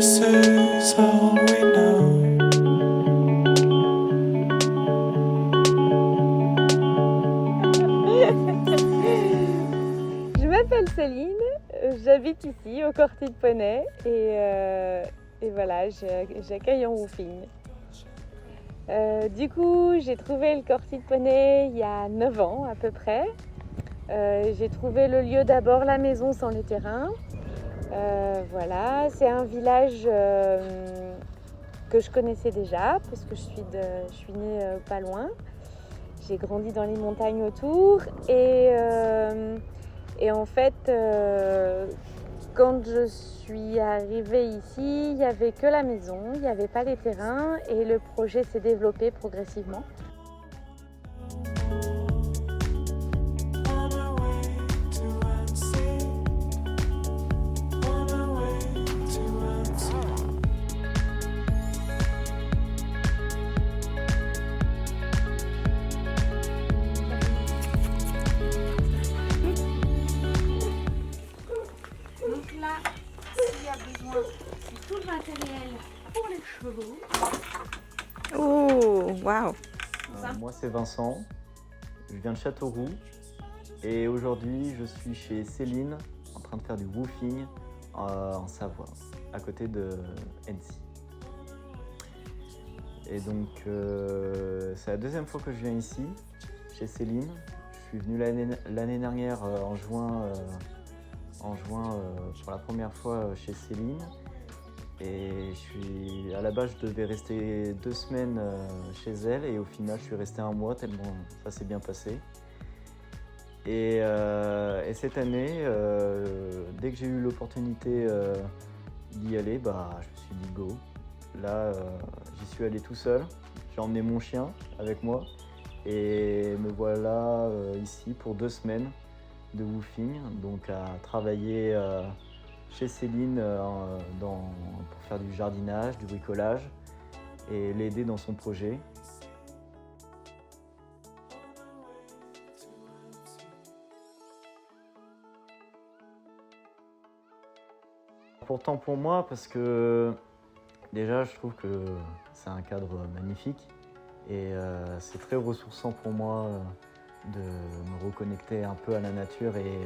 this is all we know. Je m'appelle Céline, j'habite ici au Corty de Poney et voilà, j'accueille en woofing. Du coup, j'ai trouvé le Corty de Poney il y a 9 ans à peu près. J'ai trouvé le lieu d'abord, la maison sans les terrains. Voilà, c'est un village que je connaissais déjà parce que je suis née pas loin. J'ai grandi dans les montagnes autour et en fait, quand je suis arrivée ici, il n'y avait que la maison, il n'y avait pas les terrains et le projet s'est développé progressivement. Donc là, s'il y a besoin, c'est tout le matériel pour les chevaux. Oh, waouh! Moi c'est Vincent, je viens de Châteauroux et aujourd'hui je suis chez Céline en train de faire du woofing en Savoie, à côté de Annecy. Et donc c'est la deuxième fois que je viens ici, chez Céline. Je suis venu l'année dernière en juin pour la première fois chez Céline. Et à la base, je devais rester 2 semaines chez elle et au final, je suis resté 1 mois tellement ça s'est bien passé. Et cette année, dès que j'ai eu l'opportunité d'y aller, je me suis dit go. Là, j'y suis allé tout seul. J'ai emmené mon chien avec moi et me voilà ici pour 2 semaines de woofing, donc à travailler chez Céline pour faire du jardinage, du bricolage et l'aider dans son projet. Important pour moi parce que déjà je trouve que c'est un cadre magnifique et c'est très ressourçant pour moi de me reconnecter un peu à la nature et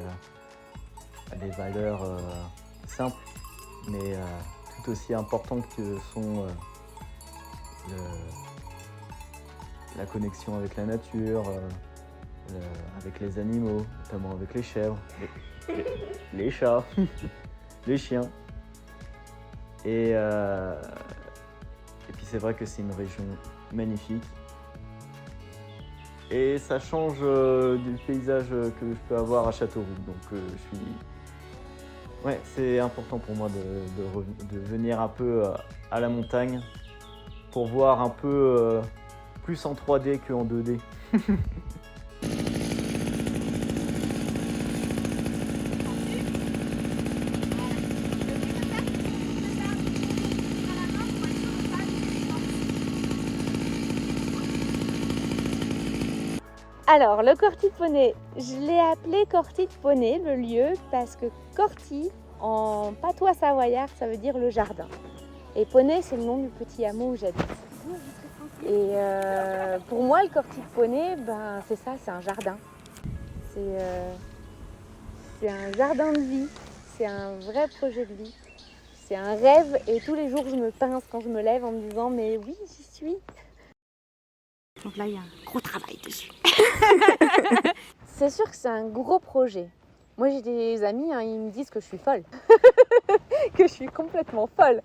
à des valeurs simples, mais tout aussi importantes que sont la connexion avec la nature, avec les animaux, notamment avec les chèvres, les chats, les chiens. Et puis c'est vrai que c'est une région magnifique. Et ça change du paysage que je peux avoir à Châteauroux. Donc ouais, c'est important pour moi de venir un peu à la montagne pour voir un peu plus en 3D qu'en 2D. Alors, le Corty de Poney, je l'ai appelé Corty de Poney, le lieu, parce que Corty, en patois savoyard, ça veut dire le jardin. Et Poney, c'est le nom du petit hameau où j'habite. Et pour moi, le Corty de Poney, c'est ça, c'est un jardin. C'est un jardin de vie, c'est un vrai projet de vie. C'est un rêve et tous les jours, je me pince quand je me lève en me disant « mais oui, j'y suis ». Donc là, il y a un gros travail dessus. C'est sûr que c'est un gros projet. Moi, j'ai des amis, ils me disent que je suis folle. Que je suis complètement folle.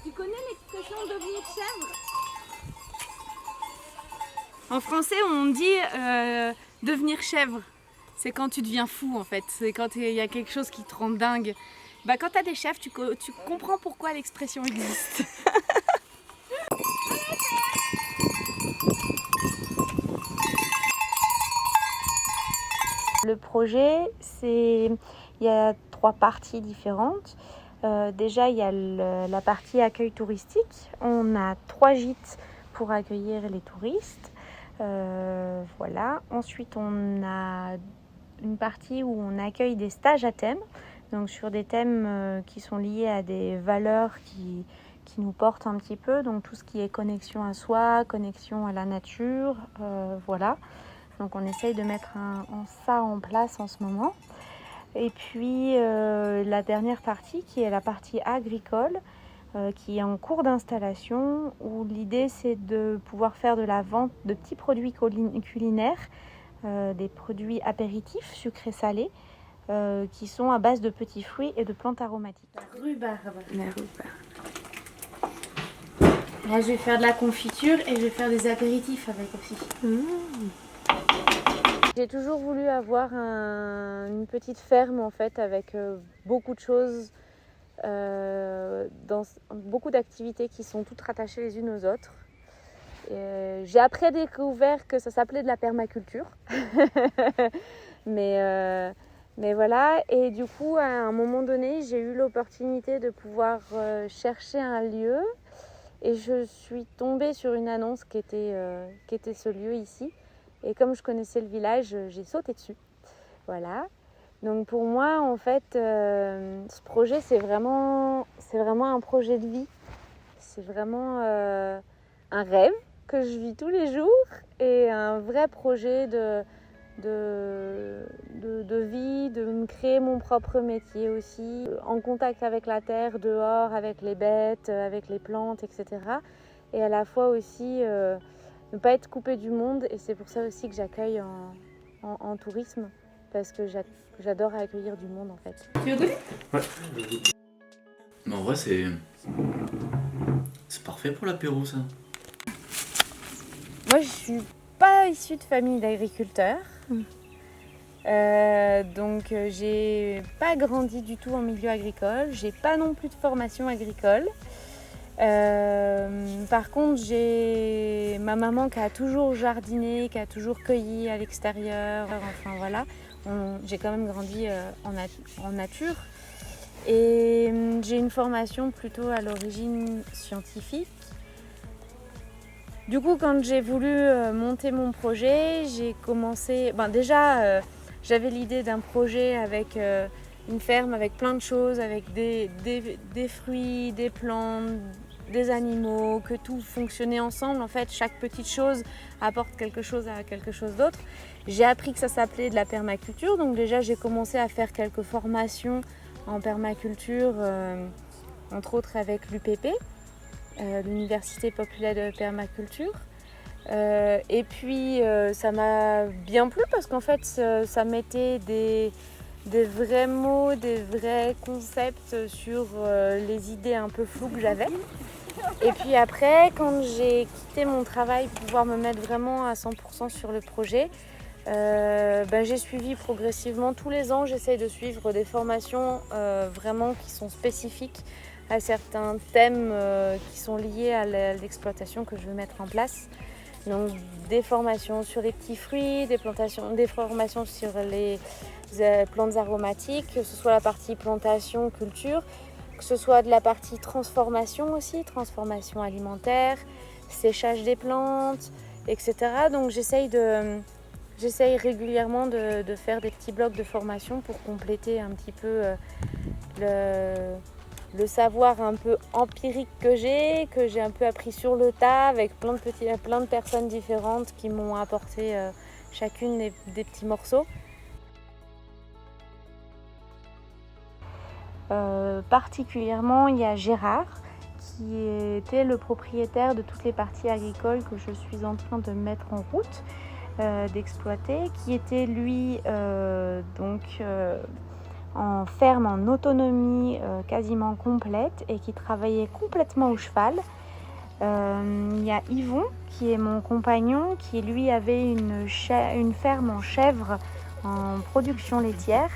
Tu connais l'expression devenir chèvre? En français, on dit devenir chèvre. C'est quand tu deviens fou, en fait. C'est quand il y a quelque chose qui te rend dingue. Quand tu as des chèvres, tu comprends pourquoi l'expression existe. Le projet, il y a 3 parties différentes. Déjà, il y a la partie accueil touristique. On a 3 gîtes pour accueillir les touristes. Voilà. Ensuite, on a une partie où on accueille des stages à thème. donc sur des thèmes qui sont liés à des valeurs qui nous portent un petit peu, donc tout ce qui est connexion à soi, connexion à la nature, voilà. Donc on essaye de mettre ça en place en ce moment. Et puis la dernière partie qui est la partie agricole, qui est en cours d'installation, où l'idée c'est de pouvoir faire de la vente de petits produits culinaires, des produits apéritifs sucrés salés, qui sont à base de petits fruits et de plantes aromatiques. La rhubarbe. Là, je vais faire de la confiture et je vais faire des apéritifs avec aussi. J'ai toujours voulu avoir une petite ferme en fait avec beaucoup de choses, beaucoup d'activités qui sont toutes rattachées les unes aux autres. J'ai après découvert que ça s'appelait de la permaculture. Mais voilà, et du coup à un moment donné j'ai eu l'opportunité de pouvoir chercher un lieu. Et je suis tombée sur une annonce qui était ce lieu ici. Et comme je connaissais le village, j'ai sauté dessus. Voilà. Donc pour moi, en fait, ce projet, c'est vraiment un projet de vie. C'est vraiment un rêve que je vis tous les jours et un vrai projet de vie, de me créer mon propre métier aussi, en contact avec la terre, dehors, avec les bêtes, avec les plantes, etc. Et à la fois aussi ne pas être coupé du monde, et c'est pour ça aussi que j'accueille en tourisme, parce que j'adore accueillir du monde en fait. Tu veux goûter ? Ouais. Mais en vrai, c'est parfait pour l'apéro, ça. Moi, je suis pas issue de famille d'agriculteurs. Donc j'ai pas grandi du tout en milieu agricole, j'ai pas non plus de formation agricole. Par contre, j'ai ma maman qui a toujours jardiné, qui a toujours cueilli à l'extérieur, enfin voilà. J'ai quand même grandi en nature. Et j'ai une formation plutôt à l'origine scientifique. Du coup, quand j'ai voulu monter mon projet, j'ai commencé... j'avais l'idée d'un projet avec une ferme, avec plein de choses, avec des fruits, des plantes, des animaux, que tout fonctionnait ensemble. En fait, chaque petite chose apporte quelque chose à quelque chose d'autre. J'ai appris que ça s'appelait de la permaculture. Donc déjà, j'ai commencé à faire quelques formations en permaculture, entre autres avec l'UPP. L'Université populaire de permaculture. Et puis ça m'a bien plu parce qu'en fait ça mettait des vrais mots, des vrais concepts sur les idées un peu floues que j'avais. Et puis après, quand j'ai quitté mon travail pour pouvoir me mettre vraiment à 100% sur le projet, j'ai suivi progressivement tous les ans, j'essaye de suivre des formations vraiment qui sont spécifiques à certains thèmes qui sont liés à l'exploitation que je veux mettre en place. Donc des formations sur les petits fruits, des formations sur les plantes aromatiques, que ce soit la partie plantation, culture, que ce soit de la partie transformation aussi, transformation alimentaire, séchage des plantes, etc. Donc j'essaye régulièrement de faire des petits blocs de formation pour compléter un petit peu le savoir un peu empirique que j'ai un peu appris sur le tas avec plein de personnes différentes qui m'ont apporté chacune des petits morceaux. Particulièrement, il y a Gérard qui était le propriétaire de toutes les parties agricoles que je suis en train de mettre en route, d'exploiter, qui était lui en ferme en autonomie quasiment complète et qui travaillait complètement au cheval. Il y a Yvon qui est mon compagnon qui lui avait une ferme en chèvres en production laitière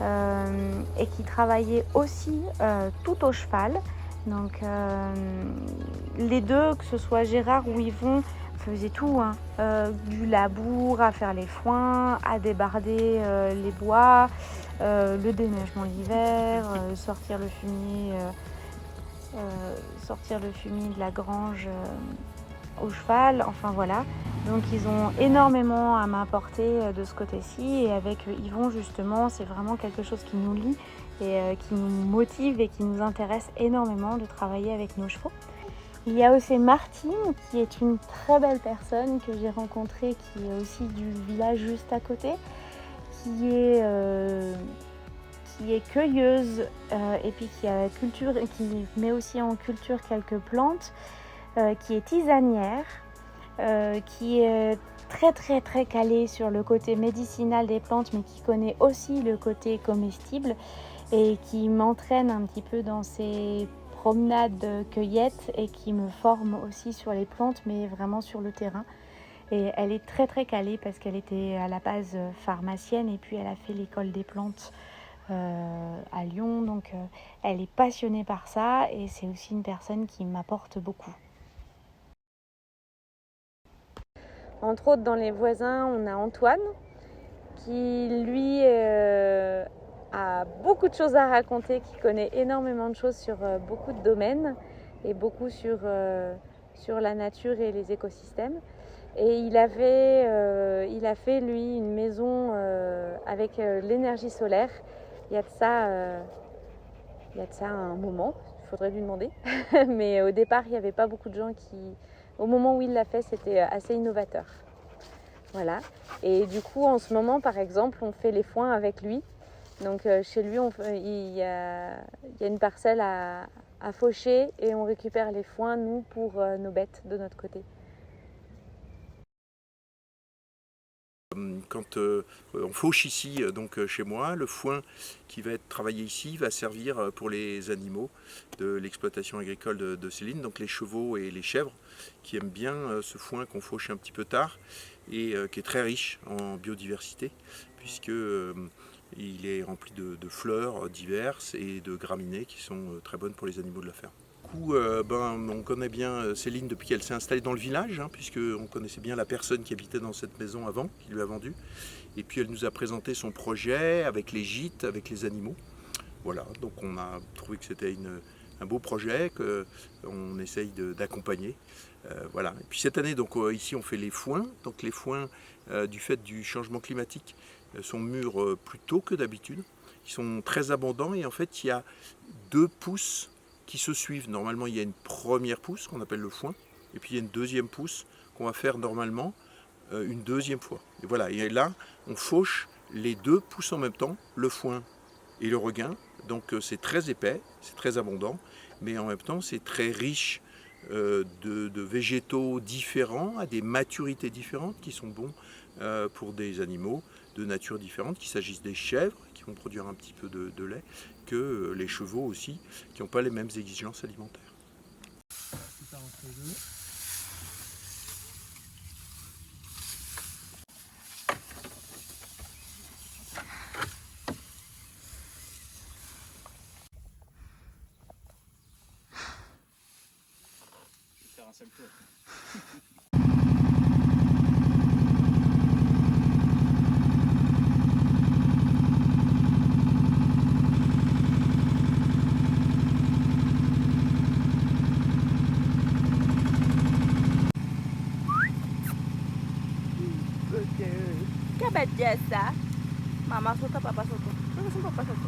et qui travaillait aussi tout au cheval. Donc les deux, que ce soit Gérard ou Yvon, faisaient tout, du labour, à faire les foins, à débarder les bois, le déneigement l'hiver, sortir le fumier de la grange au cheval, enfin voilà. Donc ils ont énormément à m'apporter de ce côté-ci, et avec Yvon justement c'est vraiment quelque chose qui nous lie et qui nous motive et qui nous intéresse énormément de travailler avec nos chevaux. Il y a aussi Martine qui est une très belle personne que j'ai rencontrée, qui est aussi du village juste à côté, qui est cueilleuse et puis qui met aussi en culture quelques plantes, qui est tisanière, qui est très calée sur le côté médicinal des plantes, mais qui connaît aussi le côté comestible et qui m'entraîne un petit peu dans ces promenades cueillettes et qui me forme aussi sur les plantes, mais vraiment sur le terrain. Et elle est très calée parce qu'elle était à la base pharmacienne et puis elle a fait l'école des plantes à Lyon, donc elle est passionnée par ça et c'est aussi une personne qui m'apporte beaucoup. Entre autres, dans les voisins, on a Antoine qui lui a beaucoup de choses à raconter, qui connaît énormément de choses sur beaucoup de domaines et beaucoup sur la nature et les écosystèmes. Et il a fait lui une maison avec l'énergie solaire. Il y a de ça un moment, il faudrait lui demander. Mais au départ, il n'y avait pas beaucoup de gens qui... Au moment où il l'a fait, c'était assez innovateur. Voilà. Et du coup, en ce moment, par exemple, on fait les foins avec lui. Donc chez lui, il y a une parcelle à faucher et on récupère les foins, nous, pour nos bêtes de notre côté. Quand on fauche ici, donc chez moi, le foin qui va être travaillé ici va servir pour les animaux de l'exploitation agricole de Céline, donc les chevaux et les chèvres qui aiment bien ce foin qu'on fauche un petit peu tard et qui est très riche en biodiversité puisque il est rempli de fleurs diverses et de graminées qui sont très bonnes pour les animaux de la ferme. On connaît bien Céline depuis qu'elle s'est installée dans le village, puisqu'on connaissait bien la personne qui habitait dans cette maison avant, qui lui a vendu. Et puis elle nous a présenté son projet avec les gîtes, avec les animaux. Voilà, donc on a trouvé que c'était un beau projet qu'on essaye d'accompagner. Voilà. Et puis cette année, donc, ici on fait les foins. Donc les foins, du fait du changement climatique, sont mûrs plus tôt que d'habitude. Ils sont très abondants et en fait il y a 2 pousses qui se suivent. Normalement, il y a une première pousse qu'on appelle le foin, et puis il y a une deuxième pousse qu'on va faire normalement une deuxième fois. Et voilà, et là, on fauche les 2 pousses en même temps, le foin et le regain. Donc c'est très épais, c'est très abondant, mais en même temps, c'est très riche de végétaux différents, à des maturités différentes qui sont bons pour des animaux de nature différente, qu'il s'agisse des chèvres qui vont produire un petit peu de lait, que les chevaux aussi, qui n'ont pas les mêmes exigences alimentaires. Je vais faire un seul tour. Biasa, mama suka, papa suka. Terus papa suka.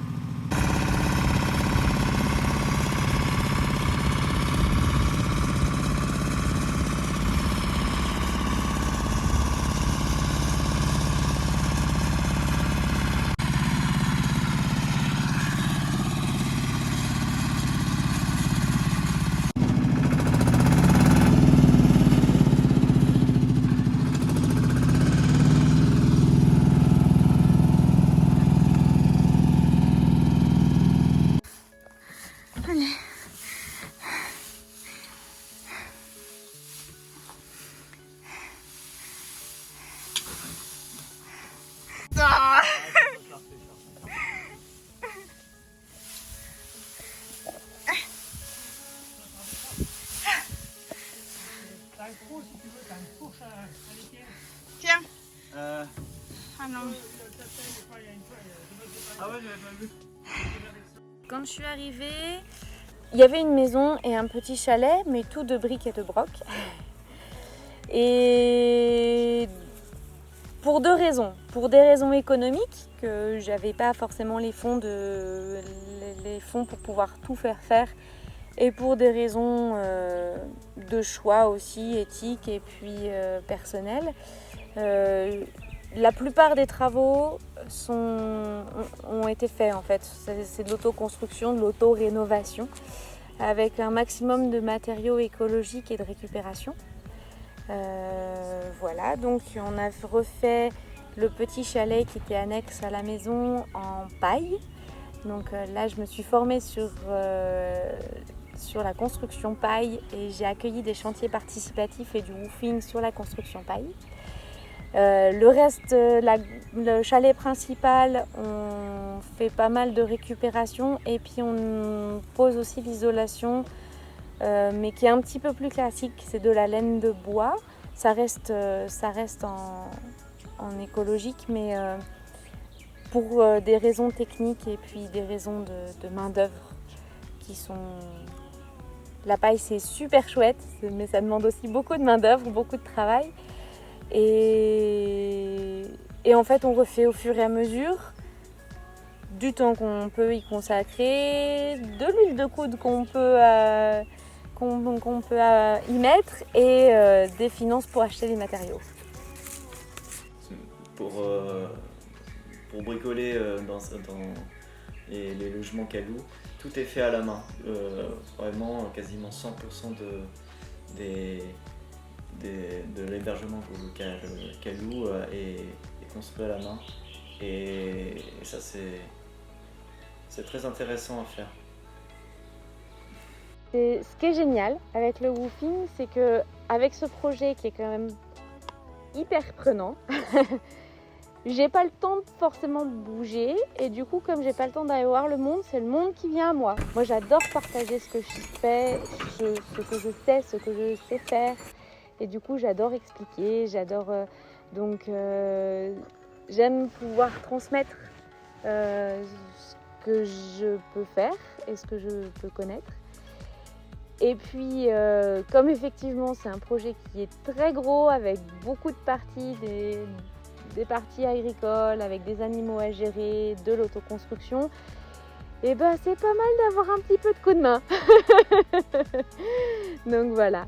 Tiens. Ah non. Ah ouais, j'avais pas vu. Quand je suis arrivée, il y avait une maison et un petit chalet, mais tout de briques et de broc. Et pour 2 raisons. Pour des raisons économiques, que j'avais pas forcément les fonds pour pouvoir tout faire. Et pour des raisons de choix aussi, éthiques et puis personnels. La plupart des travaux ont été faits en fait. C'est de l'autoconstruction, de l'auto-rénovation, avec un maximum de matériaux écologiques et de récupération. Voilà, donc on a refait le petit chalet qui était annexe à la maison en paille. Donc là, je me suis formée sur la construction paille et j'ai accueilli des chantiers participatifs et du woofing sur la construction paille. Le reste, le chalet principal, on fait pas mal de récupération et puis on pose aussi l'isolation, mais qui est un petit peu plus classique, c'est de la laine de bois. Ça reste en écologique, mais pour des raisons techniques et puis des raisons de main-d'œuvre qui sont... La paille, c'est super chouette, mais ça demande aussi beaucoup de main-d'œuvre, beaucoup de travail. Et en fait, on refait au fur et à mesure, du temps qu'on peut y consacrer, de l'huile de coude qu'on peut y mettre et des finances pour acheter les matériaux. Pour bricoler dans les logements Calou, tout est fait à la main. Vraiment, quasiment 100% de l'hébergement Calou est construit à la main. Et ça, c'est très intéressant à faire. Et ce qui est génial avec le woofing, c'est que avec ce projet qui est quand même hyper prenant, j'ai pas le temps de forcément bouger et du coup, comme j'ai pas le temps d'aller voir le monde, c'est le monde qui vient à moi. Moi, j'adore partager ce que je fais, ce que je sais faire et du coup, j'adore expliquer, j'aime pouvoir transmettre ce que je peux faire et ce que je peux connaître. Et puis, comme effectivement c'est un projet qui est très gros avec beaucoup de parties, des parties agricoles, avec des animaux à gérer, de l'autoconstruction, et ben c'est pas mal d'avoir un petit peu de coup de main. Donc voilà.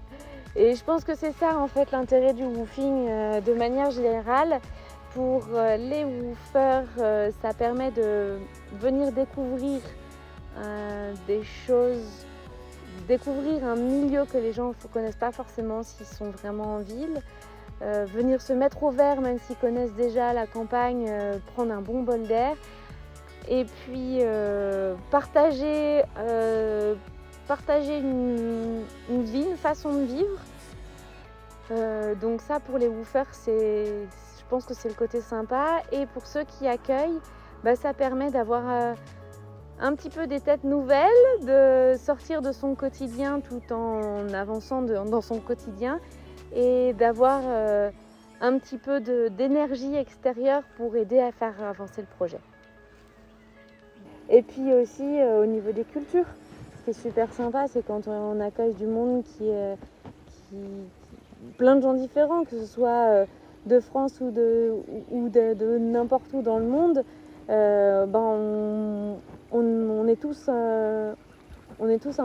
Et je pense que c'est ça en fait l'intérêt du woofing de manière générale. Pour les woofers, ça permet de venir découvrir des choses, découvrir un milieu que les gens ne connaissent pas forcément s'ils sont vraiment en ville, venir se mettre au vert même s'ils connaissent déjà la campagne, prendre un bon bol d'air et puis partager une vie, une façon de vivre. Donc ça pour les woofers, je pense que c'est le côté sympa et pour ceux qui accueillent, ça permet d'avoir un petit peu des têtes nouvelles, de sortir de son quotidien tout en avançant dans son quotidien et d'avoir un petit peu d'énergie extérieure pour aider à faire avancer le projet. Et puis aussi au niveau des cultures, ce qui est super sympa, c'est quand on accueille du monde qui plein de gens différents, que ce soit de France ou de n'importe où dans le monde, on est tous un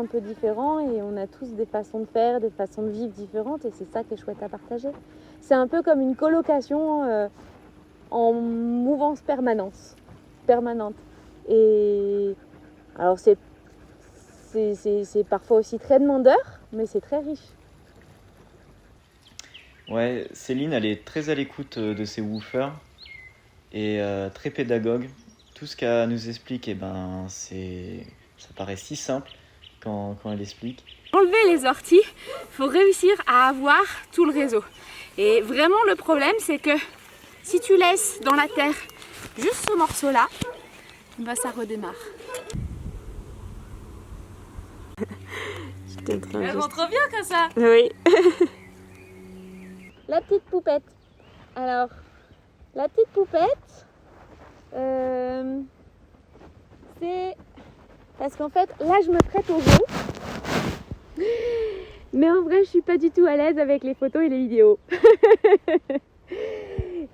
peu différents et on a tous des façons de faire, des façons de vivre différentes et c'est ça qui est chouette à partager. C'est un peu comme une colocation en mouvance permanente. Et alors c'est parfois aussi très demandeur, mais c'est très riche. Ouais, Céline, elle est très à l'écoute de ses woofers et très pédagogue. Tout ce qu'elle nous explique, ça paraît si simple quand elle explique. Enlever les orties, il faut réussir à avoir tout le réseau. Et vraiment le problème, c'est que si tu laisses dans la terre juste ce morceau-là, ça redémarre. Elle rend trop bien comme ça. Oui. La petite poupette. Alors, la petite poupette, c'est parce qu'en fait, là, je me prête au jeu. Mais en vrai, je suis pas du tout à l'aise avec les photos et les vidéos.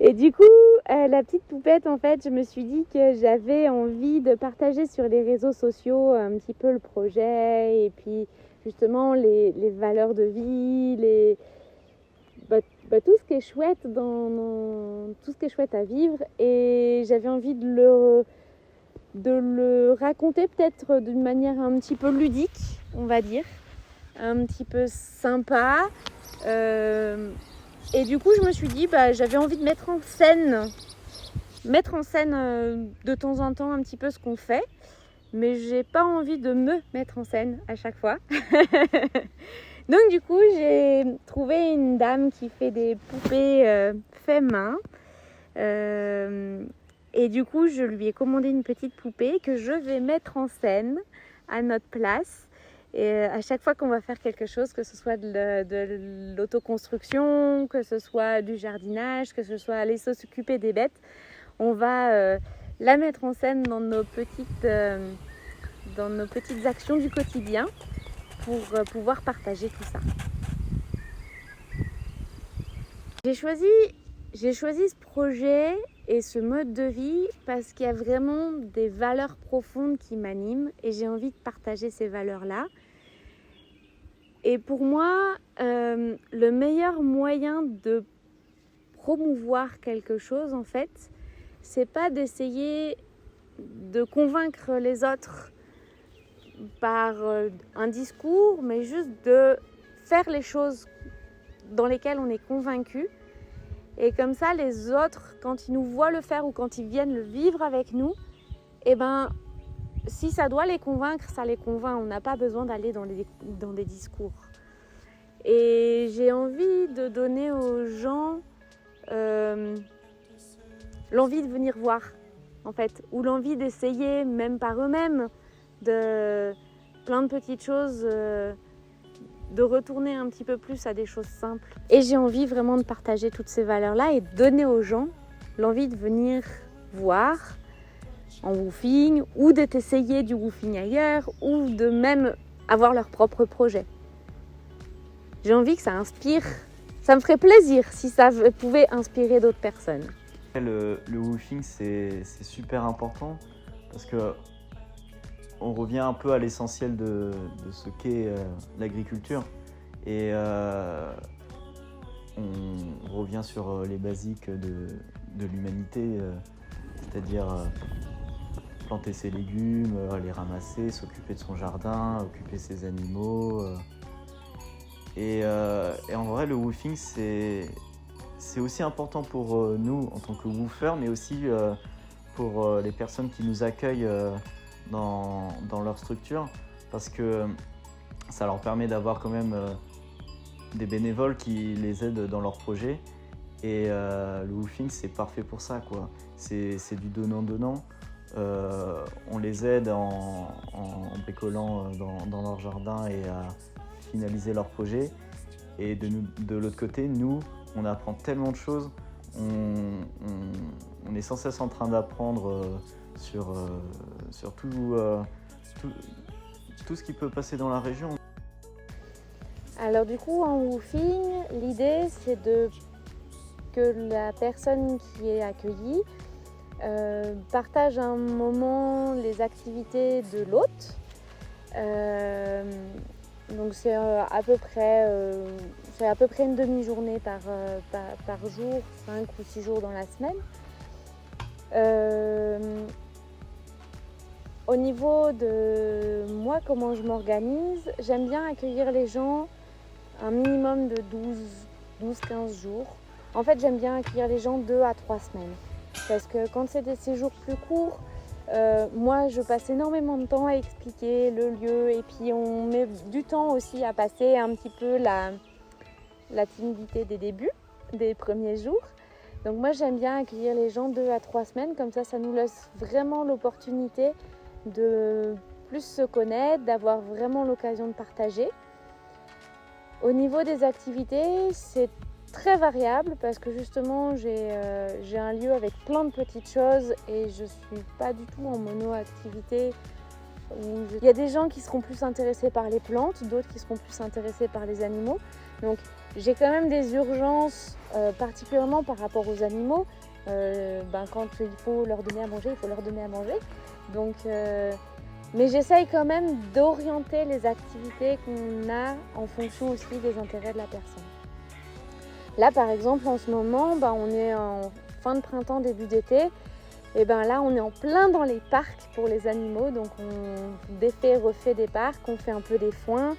Et du coup, la petite poupette, en fait, je me suis dit que j'avais envie de partager sur les réseaux sociaux un petit peu le projet et puis justement les valeurs de vie, tout ce qui est chouette tout ce qui est chouette à vivre. Et j'avais envie de le raconter peut-être d'une manière un petit peu ludique, on va dire, un petit peu sympa. Et du coup, je me suis dit, j'avais envie de mettre en scène de temps en temps un petit peu ce qu'on fait, mais j'ai pas envie de me mettre en scène à chaque fois. Donc du coup, j'ai trouvé une dame qui fait des poupées fait main. Et du coup, je lui ai commandé une petite poupée que je vais mettre en scène à notre place. Et à chaque fois qu'on va faire quelque chose, que ce soit de l'autoconstruction, que ce soit du jardinage, que ce soit aller s'occuper des bêtes, on va la mettre en scène dans nos petites actions du quotidien pour pouvoir partager tout ça. J'ai choisi ce projet et ce mode de vie parce qu'il y a vraiment des valeurs profondes qui m'animent et j'ai envie de partager ces valeurs-là. Et pour moi, le meilleur moyen de promouvoir quelque chose, en fait, c'est pas d'essayer de convaincre les autres par un discours, mais juste de faire les choses dans lesquelles on est convaincu. Et comme ça, les autres, quand ils nous voient le faire ou quand ils viennent le vivre avec nous, si ça doit les convaincre, ça les convainc. On n'a pas besoin d'aller dans des discours. Et j'ai envie de donner aux gens l'envie de venir voir, en fait, ou l'envie d'essayer, même par eux-mêmes, de plein de petites choses, de retourner un petit peu plus à des choses simples. Et j'ai envie vraiment de partager toutes ces valeurs-là et de donner aux gens l'envie de venir voir en woofing ou d'essayer du woofing ailleurs ou de même avoir leur propre projet. J'ai envie que ça inspire. Ça me ferait plaisir si ça pouvait inspirer d'autres personnes. Le woofing, c'est super important parce que on revient un peu à l'essentiel de ce qu'est l'agriculture et on revient sur les basiques de l'humanité, c'est-à-dire planter ses légumes, les ramasser, s'occuper de son jardin, occuper ses animaux. Et en vrai, le woofing, c'est aussi important pour nous en tant que woofers, mais aussi pour les personnes qui nous accueillent dans leur structure, parce que ça leur permet d'avoir quand même des bénévoles qui les aident dans leurs projets. Et le woofing, c'est parfait pour ça, quoi. C'est du donnant-donnant. On les aide en bricolant dans leur jardin et à finaliser leur projet. Et de l'autre côté, nous, on apprend tellement de choses. On est sans cesse en train d'apprendre sur tout ce qui peut passer dans la région. Alors du coup, en woofing, l'idée c'est que la personne qui est accueillie partage un moment les activités de l'hôte. Donc c'est à peu près une demi-journée par jour, 5 ou 6 jours dans la semaine. Au niveau de moi, comment je m'organise, j'aime bien accueillir les gens un minimum de 12-15 jours. En fait, j'aime bien accueillir les gens 2 à 3 semaines. Parce que quand c'est des séjours plus courts, moi je passe énormément de temps à expliquer le lieu et puis on met du temps aussi à passer un petit peu la timidité des débuts, des premiers jours. Donc moi j'aime bien accueillir les gens 2 à 3 semaines, comme ça nous laisse vraiment l'opportunité de plus se connaître, d'avoir vraiment l'occasion de partager. Au niveau des activités, c'est très variable parce que justement j'ai un lieu avec plein de petites choses et je suis pas du tout en mono-activité. Il y a des gens qui seront plus intéressés par les plantes, d'autres qui seront plus intéressés par les animaux. Donc j'ai quand même des urgences, particulièrement par rapport aux animaux. Quand il faut leur donner à manger, il faut leur donner à manger. Donc, mais j'essaye quand même d'orienter les activités qu'on a en fonction aussi des intérêts de la personne. Là par exemple en ce moment, on est en fin de printemps, début d'été. Et là on est en plein dans les parcs pour les animaux. Donc on défait, refait des parcs, on fait un peu des foins.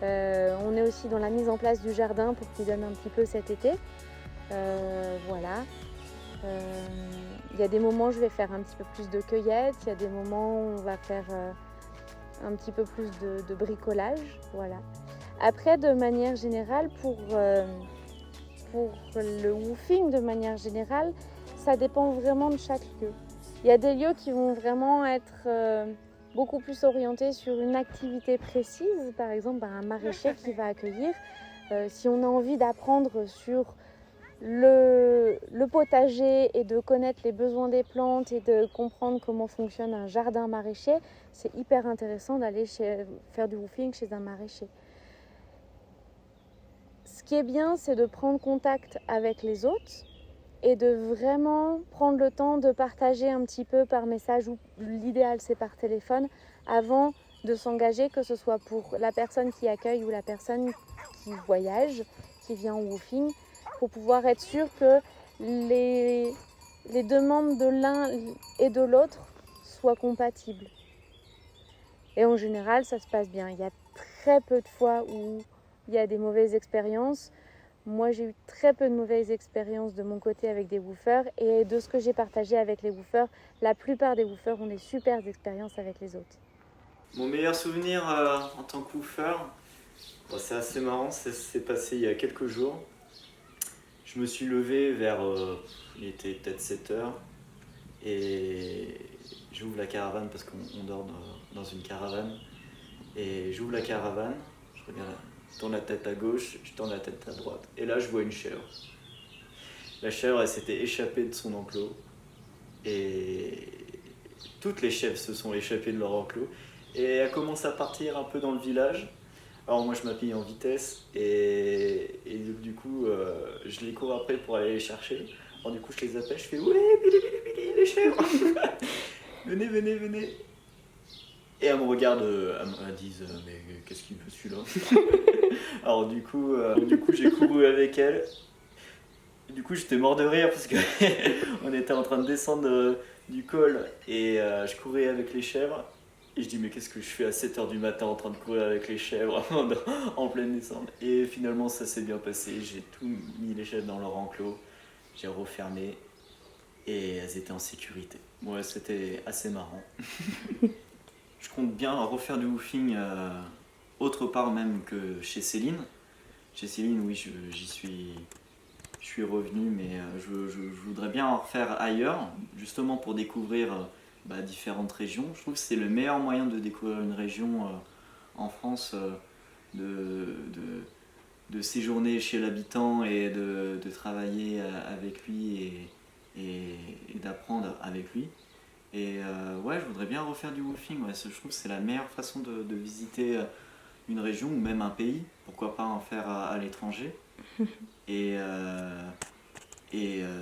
On est aussi dans la mise en place du jardin pour qu'il donne un petit peu cet été. Voilà. Il y a des moments où je vais faire un petit peu plus de cueillette, il y a des moments où on va faire un petit peu plus de bricolage. Voilà. Après, de manière générale, pour le woofing, de manière générale, ça dépend vraiment de chaque lieu. Il y a des lieux qui vont vraiment être beaucoup plus orientés sur une activité précise, par exemple un maraîcher qui va accueillir. Si on a envie d'apprendre sur le potager et de connaître les besoins des plantes et de comprendre comment fonctionne un jardin maraîcher, c'est hyper intéressant d'aller faire du woofing chez un maraîcher. Ce qui est bien, c'est de prendre contact avec les hôtes et de vraiment prendre le temps de partager un petit peu par message, ou l'idéal c'est par téléphone, avant de s'engager, que ce soit pour la personne qui accueille ou la personne qui voyage, qui vient en woofing, pour pouvoir être sûr que les demandes de l'un et de l'autre soient compatibles. Et en général, ça se passe bien. Il y a très peu de fois où il y a des mauvaises expériences. Moi, j'ai eu très peu de mauvaises expériences de mon côté avec des woofers. Et de ce que j'ai partagé avec les woofers, la plupart des woofers ont des super expériences avec les autres. Mon meilleur souvenir en tant que woofer, c'est assez marrant, ça s'est passé il y a quelques jours. Je me suis levé vers, il était peut-être 7h, et j'ouvre la caravane parce qu'on dort dans une caravane. Et j'ouvre la caravane, je regarde, je tourne la tête à gauche, je tourne la tête à droite. Et là, je vois une chèvre. La chèvre, elle s'était échappée de son enclos. Et toutes les chèvres se sont échappées de leur enclos. Et elle commence à partir un peu dans le village. Alors moi je m'appuie en vitesse et du coup je les cours après pour aller les chercher. Alors du coup je les appelle, je fais ouais, Billy, les chèvres venez. Et elles me regardent, elles me disent mais qu'est-ce qu'il veut celui-là? Alors du coup j'ai couru avec elles. Du coup j'étais mort de rire parce que on était en train de descendre du col et je courais avec les chèvres. Et je dis mais qu'est-ce que je fais à 7h du matin en train de courir avec les chèvres en pleine descente. Et finalement ça s'est bien passé, j'ai tout mis les chèvres dans leur enclos, j'ai refermé et elles étaient en sécurité. Ouais, c'était assez marrant. Je compte bien refaire du woofing autre part même que chez Céline. Chez Céline, oui, je suis revenu, mais je voudrais bien en refaire ailleurs, justement pour découvrir différentes régions. Je trouve que c'est le meilleur moyen de découvrir une région en France, de séjourner chez l'habitant et de travailler avec lui et d'apprendre avec lui. Et ouais, je voudrais bien refaire du woofing. Ouais, je trouve que c'est la meilleure façon de visiter une région ou même un pays. Pourquoi pas en faire à l'étranger. Et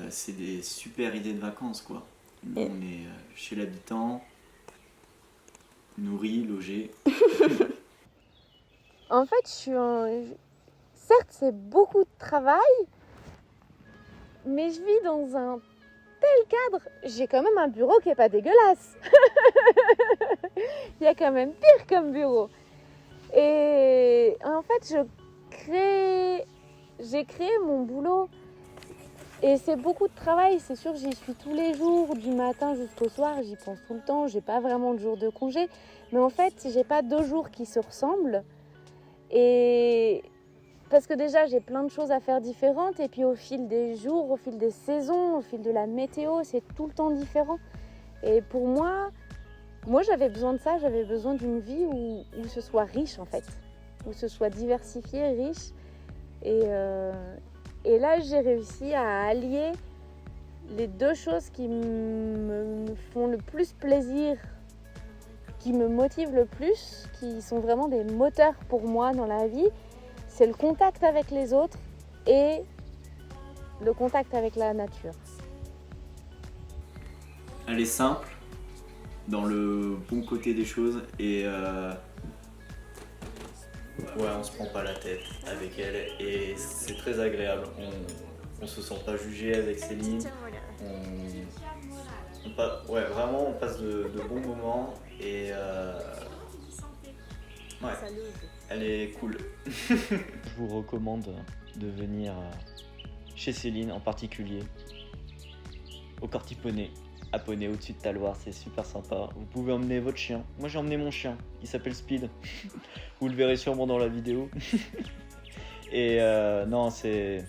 c'est des super idées de vacances, quoi. On est chez l'habitant, nourri, logé. En fait, certes, c'est beaucoup de travail, mais je vis dans un tel cadre. J'ai quand même un bureau qui est pas dégueulasse. Il y a quand même pire comme bureau. Et en fait, j'ai créé mon boulot. Et c'est beaucoup de travail, c'est sûr, j'y suis tous les jours, du matin jusqu'au soir, j'y pense tout le temps, j'ai pas vraiment de jour de congé. Mais en fait, j'ai pas 2 jours qui se ressemblent. Et parce que déjà, j'ai plein de choses à faire différentes. Et puis au fil des jours, au fil des saisons, au fil de la météo, c'est tout le temps différent. Et pour moi j'avais besoin de ça, j'avais besoin d'une vie où ce soit riche en fait. Où ce soit diversifié, riche. Et là, j'ai réussi à allier les 2 choses qui me font le plus plaisir qui me motivent le plus, qui sont vraiment des moteurs pour moi dans la vie, c'est le contact avec les autres et le contact avec la nature. Elle est simple, dans le bon côté des choses, et ouais, on se prend pas la tête avec elle, et c'est très agréable. On se sent pas jugé avec Céline. Ouais, vraiment, on passe de bons moments, et ouais, elle est cool. Je vous recommande de venir chez Céline en particulier, au Corti Poney, à Poney, au-dessus de Taloir, c'est super sympa. Vous pouvez emmener votre chien. Moi j'ai emmené mon chien, il s'appelle Speed. Vous le verrez sûrement dans la vidéo. Et non, c'est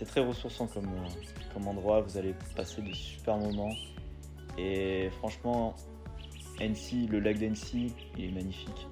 très ressourçant comme endroit, vous allez passer de super moments. Et franchement, Annecy, le lac d'Annecy, il est magnifique.